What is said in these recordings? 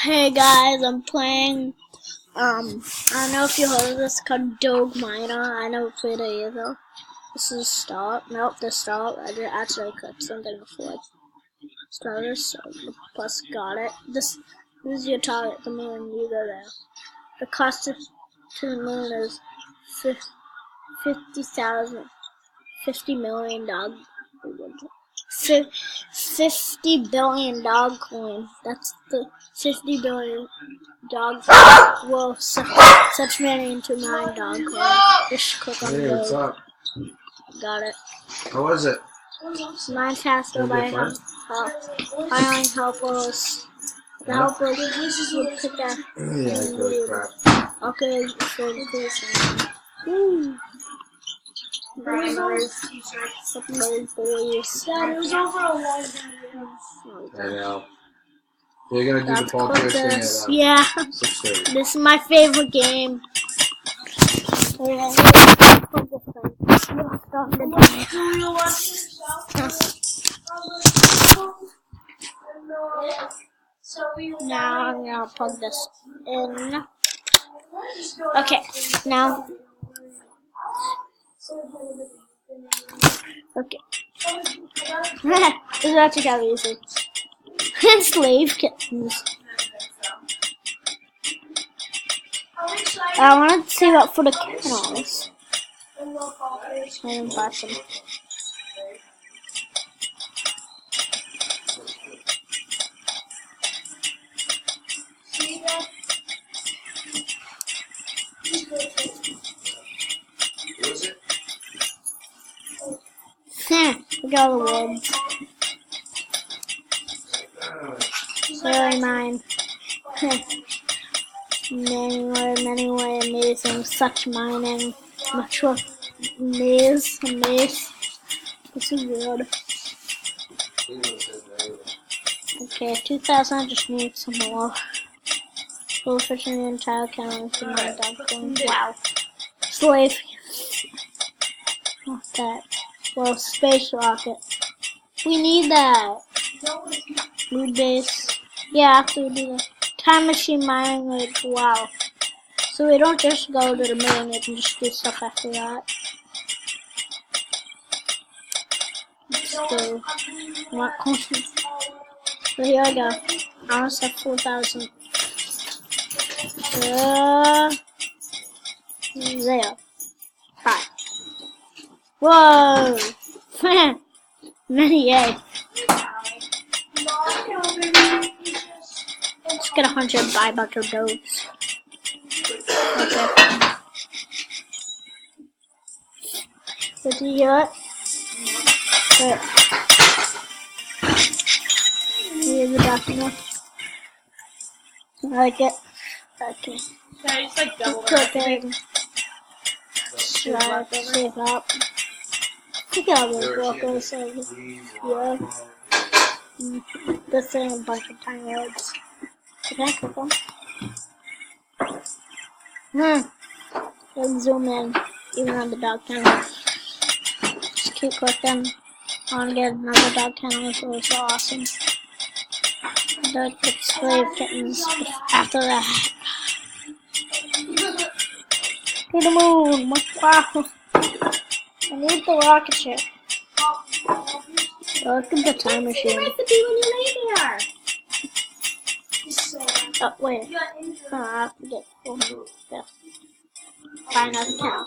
Hey guys, I'm playing, I don't know if you heard of this, called Doge Miner. I never played it either. This is start. Nope, the start. I did actually clicked something before I started, so the plus got it. This is your target, the moon, you go there. The cost to the moon is $50 million dog. 50 billion dog coin. That's the 50 billion dog coin. Well, such many into 9 dog coin. Just click on Hey, what's up? Got it. How was it? Mine faster by help. I help us. The helpers would pick up. Yeah, good crap. Okay, so increasing. Woo. Dad, it was over a long time. I know. You're gonna do the ball thing at yeah. 6:30. This is my favorite game. Now I'm gonna plug this in. Okay, now. Okay. This is actually kind of easy. Slave kittens. I wanted to see what for the kennels. I didn't buy some. Look at all the woods. Really mine. many way amazing. Such mining. Much more maze. This is weird. Okay, 2,000. I just need some more. Full fishing the entire county to my dog. Wow. Slave. What's that? Well, space rocket. We need that. Moon base. Yeah, after we do the time machine mining, like, wow. So we don't just go to the moon, we can just do stuff after that. Let's go. Not constant. So here I go. I almost have 4,000. There. 5. Whoa! Many yay. Let's get 100 buy a bunch of dogs. Okay. Did you hear it? Wait. Here's the document. I like it. Okay. It's like double Clicking. Save up. Look at all those workers. Yeah. This thing a bunch of tiny roads. Can I click them? Let's zoom in, even on the dog kennel. Just keep clicking. I want to get another dog kennel, so it's awesome. Don't get slave kittens after that. To the moon! Wow! I need the rocket ship. Look at the time machine. What to do when you lay there? Oh, wait. Oh, I have to get 400 stuff. Buy another cow.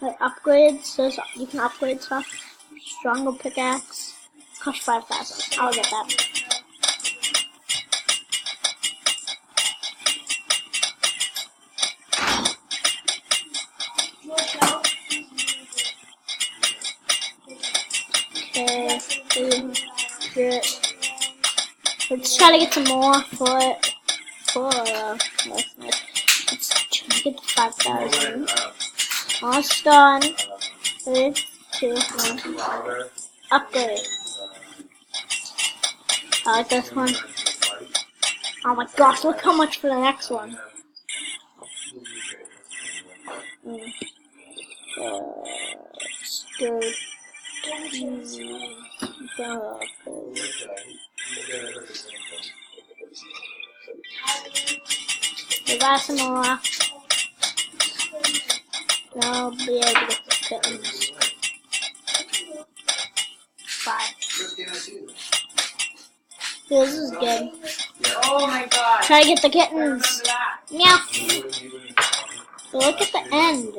Wait, upgrades. So you can upgrade stuff. Stronger pickaxe. Cost 5,000. I'll get that. Okay. Let's try to get some more for it. Let's try to get to 5,000. Almost done. 3, 2, 1. Upgrade. I like this one. Oh my gosh, look how much for the next one. Let's go. We buy some more. Now I'll be able to get the kittens. 5. This is good. Oh my god. Try to get the kittens. Remember that. Meow. Look at the end.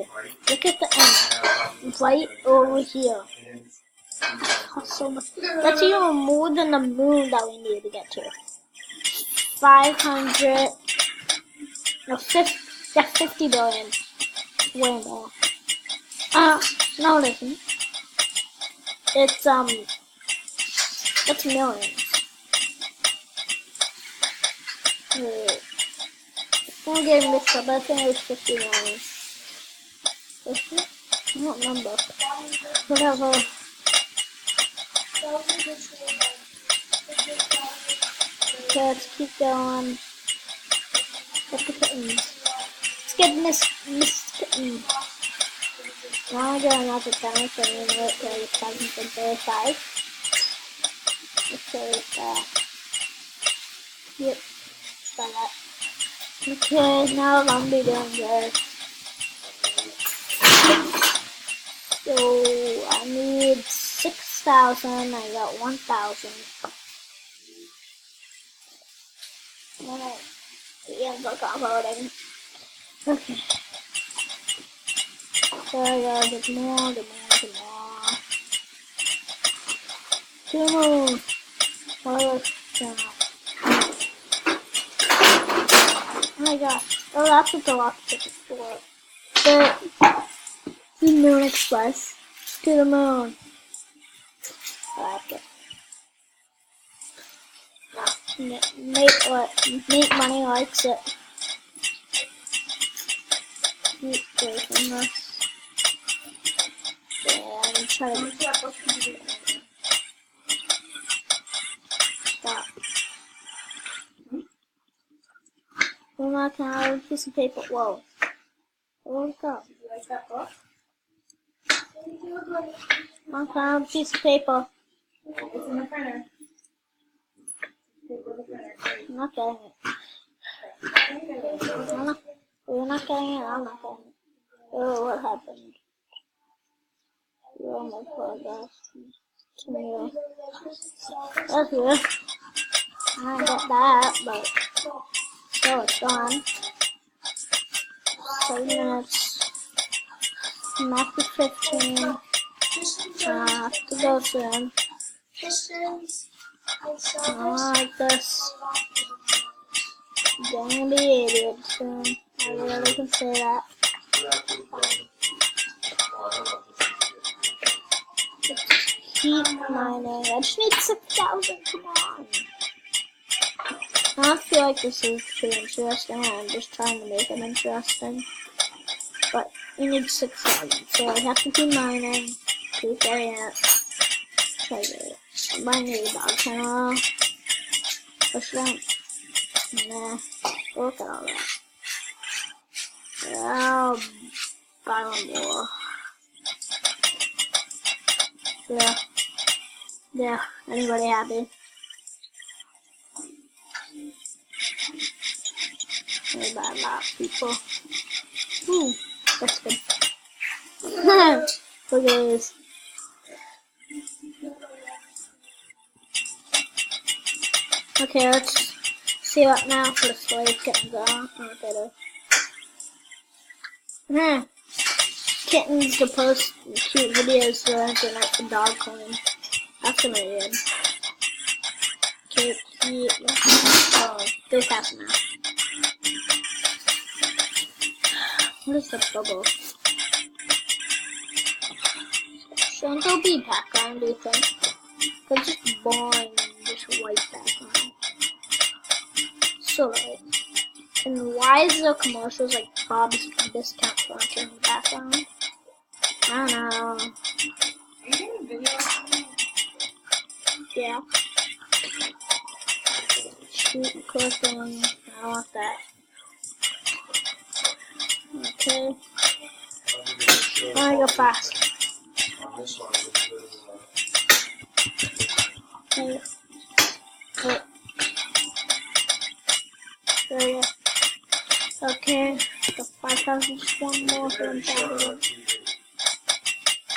Look at the end. Right over here. Costs so much. That's even more than the moon that we need to get to. 500. No, 50 billion. Way more. No it isn't. It's millions. Wait. I'm getting mixed up, but I think it was 50 million. Was it? I don't remember. Whatever. Okay, let's keep going. Look at kittens. Let's get Miss Kitten. Now I got another 10, so I'm going to wait till it's 535. Let's take that. Yep, try that. Okay, now I'm be doing this. So I need 6,000. I got 1,000. Alright, yeah, look, I'm voting. Okay. So I gotta get more. 2 more. Oh my god. Oh, that's what the lock ticket for. The Moon Express to the moon. I like it. Make money likes it. Keep away from this. Yeah, I'm trying to stop. Well, now can I have a piece of paper? Whoa. Where'd it go? You like that book? Now can I have a piece of paper? It's in the printer. I'm not getting it. You're not getting it, I'm not getting it. Oh, what happened? You're on my progress. Continue. That's good. I didn't get that, but still it's gone. 7 minutes. Max to 15. I have to go soon. Like this. Gonna be 88 soon. I really can say that. Keep mining. I just need 6,000. Come on. I don't feel like this is too interesting. I'm just trying to make it interesting. But we need 6,000. So I have to keep mining. Keep getting it. Try to mine the dog kennel. Push them. Nah. Look at all that. I'll buy one more. Yeah. Yeah. Anybody happy? Maybe by a lot of people. Ooh, that's good. Look at this. Okay, let's see what now for the slave kittens are. Okay. Kittens to post cute videos to internet for dog cleaning. That's gonna be good. Cute. Oh, 3,000 now. What is the bubble? Shouldn't there be background, do you think? It's just boring, just white background. So right. And why is there commercials like Bob's Discount Furniture in the background? I don't know. Are you doing videos? Yeah. Shoot, clicking. I don't want that. Okay. I go fast. Okay. Wait. There you go. Okay, the 5,000, just one more for 1,000.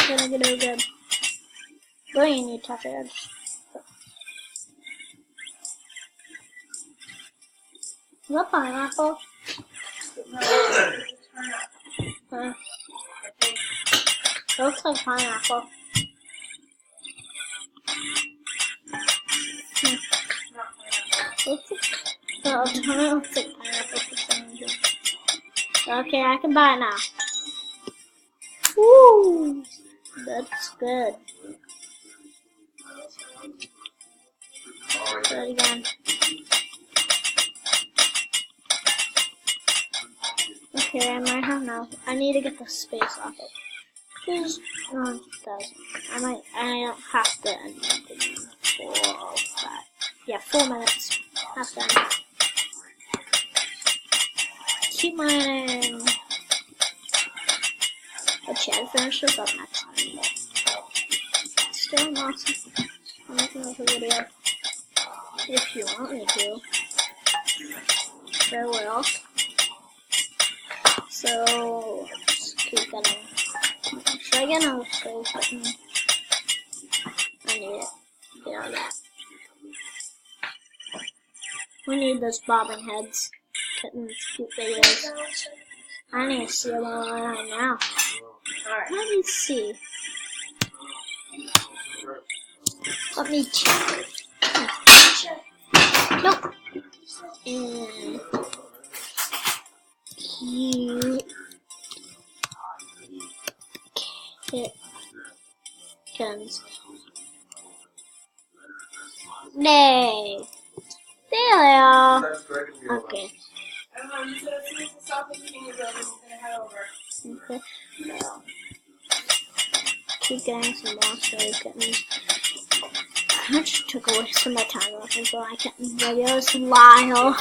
Gonna get it good. Really need to touch it. Is that pineapple? Huh? It looks like pineapple. Looks like pineapple for some reason. Okay, I can buy it now. Woo! That's good. Do it again. Okay, I might have now. I need to get the space off it. Just, no, it doesn't. I don't have to end it. 4, 5. Yeah, 4 minutes. Half done. Keep mining. But yeah, I'll finish this up next time. Still not. I'm making another video. If you want me to. Sure will. So, let's keep getting. Should I get another space button? I need it. Yeah, that. We need those bobbing heads. Kittens, cute videos. I need to see them online now. Alright, let me see. Let me check. Nope. And cute kittens. Nay. There they are. Okay. I don't know, you said as soon as the stop is being built, I'm gonna head over. Okay. Keep getting some more stray kittens. I just took away some of my time looking for my kitten videos. Lyle.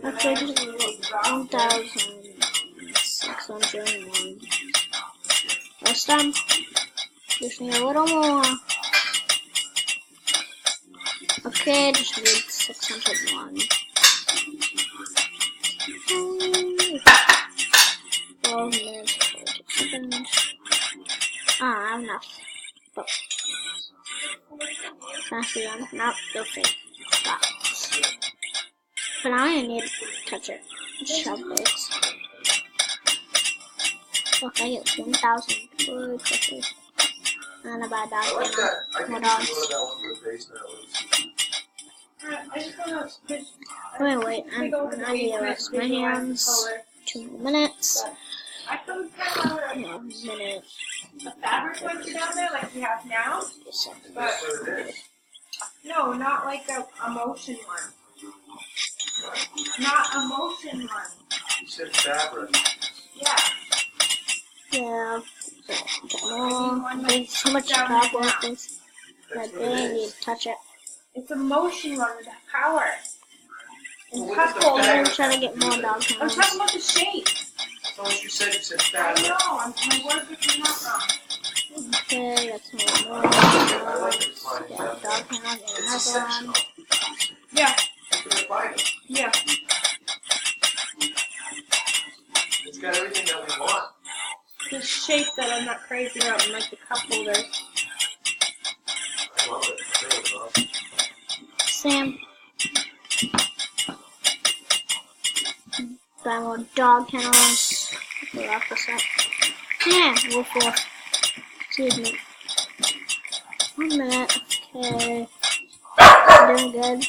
Okay, just 1,601. Last time. Just need a little more. Okay, just need 601. 12 minutes, 42 seconds. I have enough. But faster than not okay. Stop. But I only need to touch it. Shove this. Look, I get 1,000 really quickly. And I buy that. What else? Wait, I'm gonna rest my hands. 2 more minutes. No, minute. The fabric ones down there like we have now? But, no, not like a motion one. Not a motion one. You said fabric. Yeah. Yeah. There's so much fabric things that they need to touch it. It's a motion one with power. And What is the couple. I'm trying to get more dog I'm pounds. talking about the shape. That's not what you said. You said I fabric. know. My words are coming out wrong. Okay, got some more. Yeah, dog pound and another one. Yeah. I couldn't find it. Yeah. It's got everything that we want. The shape that I'm not crazy about, and like the cup holders. I love it. I think it's awesome. Sam. Buy more dog kennels. We'll wrap this up. Yeah, wolf wolf. Excuse me. 1 minute. Okay. Doing good.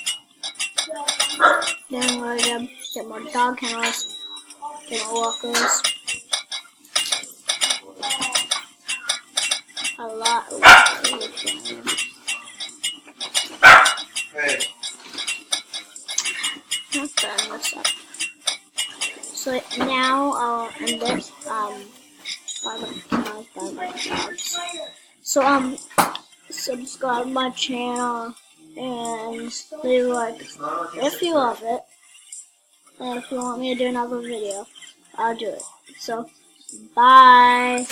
Doing really good. Get more dog kennels. Get more walkers. A lot of walkers. Hey. Not done this up. So now I'll end this. Bye bye dogs. So subscribe my channel and leave a like if you love it. And if you want me to do another video, I'll do it. So bye.